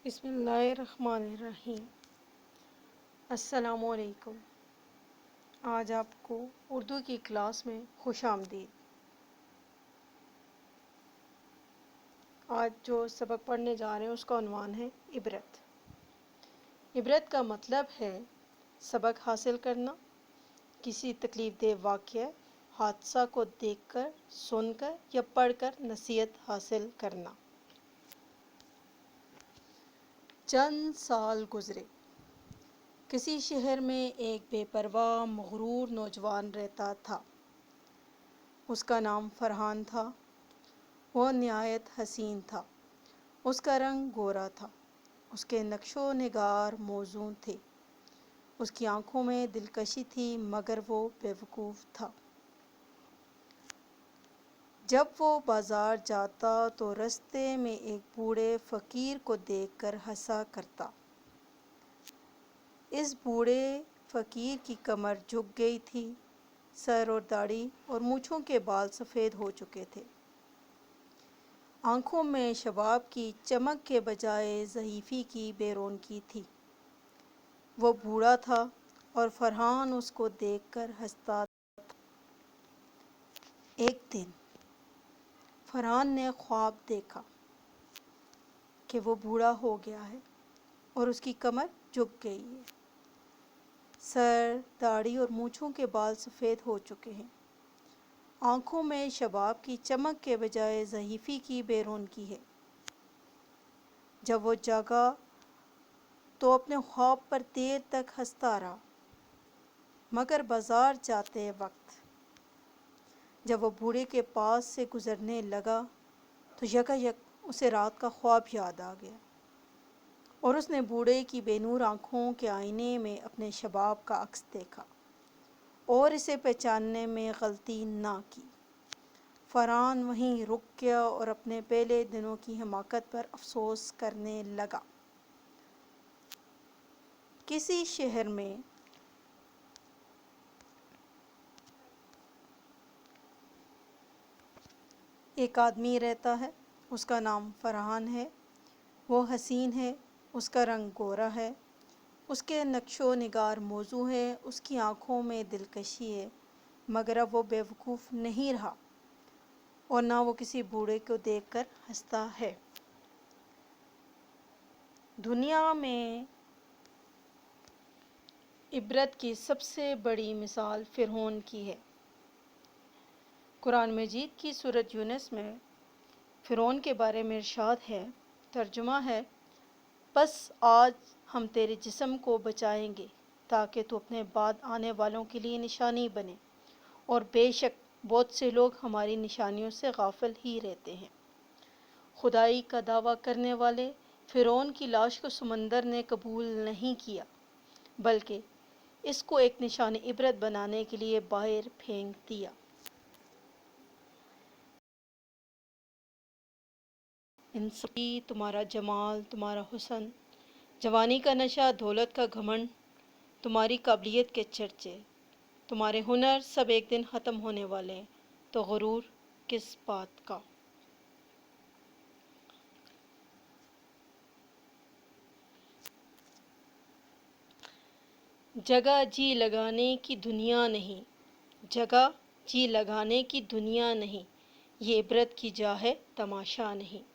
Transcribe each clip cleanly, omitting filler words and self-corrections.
بسم اللہ الرحمن الرحیم۔ السلام علیکم۔ آج آپ کو اردو کی کلاس میں خوش آمدید۔ آج جو سبق پڑھنے جا رہے ہیں اس کا عنوان ہے عبرت۔ عبرت کا مطلب ہے سبق حاصل کرنا، کسی تکلیف دہ واقعہ، حادثہ کو دیکھ کر، سن کر یا پڑھ کر نصیحت حاصل کرنا۔ چند سال گزرے۔ کسی شہر میں ایک بے پرواہ مغرور نوجوان رہتا تھا۔ اس کا نام فرحان تھا۔ وہ نہایت حسین تھا۔ اس کا رنگ گورا تھا۔ اس کے نقش و نگار موزوں تھے۔ اس کی آنکھوں میں دلکشی تھی مگر وہ بیوقوف تھا۔ جب وہ بازار جاتا تو رستے میں ایک بوڑھے فقیر کو دیکھ کر ہنسا کرتا۔ اس بوڑھے فقیر کی کمر جھک گئی تھی، سر اور داڑھی اور مونچھوں کے بال سفید ہو چکے تھے۔ آنکھوں میں شباب کی چمک کے بجائے ضعیفی کی بے رونقی تھی۔ وہ بوڑھا تھا اور فرحان اس کو دیکھ کر ہنستا تھا۔ ایک دن فرحان نے خواب دیکھا کہ وہ بوڑھا ہو گیا ہے اور اس کی کمر جھک گئی ہے، سر، داڑھی اور مونچھوں کے بال سفید ہو چکے ہیں۔ آنکھوں میں شباب کی چمک کے بجائے ضعیفی کی بے رونقی ہے۔ جب وہ جاگا تو اپنے خواب پر دیر تک ہنستا رہا، مگر بازار جاتے وقت جب وہ بوڑھے کے پاس سے گزرنے لگا تو یکایک اسے رات کا خواب یاد آ گیا اور اس نے بوڑھے کی بے نور آنکھوں کے آئینے میں اپنے شباب کا عکس دیکھا اور اسے پہچاننے میں غلطی نہ کی۔ فرحان وہیں رک گیا اور اپنے پہلے دنوں کی حماقت پر افسوس کرنے لگا۔ کسی شہر میں ایک آدمی رہتا ہے، اس کا نام فرحان ہے۔ وہ حسین ہے، اس کا رنگ گورا ہے، اس کے نقش و نگار موزوں ہے، اس کی آنکھوں میں دلکشی ہے، مگر اب وہ بیوقوف نہیں رہا اور نہ وہ کسی بوڑھے کو دیکھ کر ہنستا ہے۔ دنیا میں عبرت کی سب سے بڑی مثال فرعون کی ہے۔ قرآن مجید کی سورۃ یونس میں فرعون کے بارے میں ارشاد ہے، ترجمہ ہے، بس آج ہم تیرے جسم کو بچائیں گے تاکہ تو اپنے بعد آنے والوں کے لیے نشانی بنے، اور بے شک بہت سے لوگ ہماری نشانیوں سے غافل ہی رہتے ہیں۔ خدائی کا دعویٰ کرنے والے فرعون کی لاش کو سمندر نے قبول نہیں کیا، بلکہ اس کو ایک نشان عبرت بنانے کے لیے باہر پھینک دیا۔ انسانی تمہارا جمال، تمہارا حسن، جوانی کا نشہ، دولت کا گھمنڈ، تمہاری قابلیت کے چرچے، تمہارے ہنر سب ایک دن ختم ہونے والے ہیں، تو غرور کس بات کا۔ جگہ جی لگانے کی دنیا نہیں، جگہ جی لگانے کی دنیا نہیں، یہ عبرت کی جا ہے تماشا نہیں۔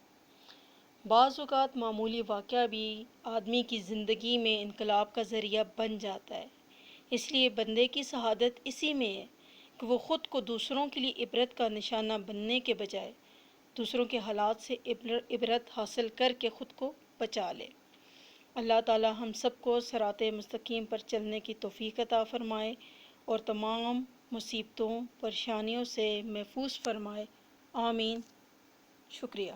بعض اوقات معمولی واقعہ بھی آدمی کی زندگی میں انقلاب کا ذریعہ بن جاتا ہے۔ اس لیے بندے کی سعادت اسی میں ہے کہ وہ خود کو دوسروں کے لیے عبرت کا نشانہ بننے کے بجائے دوسروں کے حالات سے عبرت حاصل کر کے خود کو بچا لے۔ اللہ تعالی ہم سب کو صراط مستقیم پر چلنے کی توفیق عطا فرمائے اور تمام مصیبتوں، پریشانیوں سے محفوظ فرمائے۔ آمین۔ شکریہ۔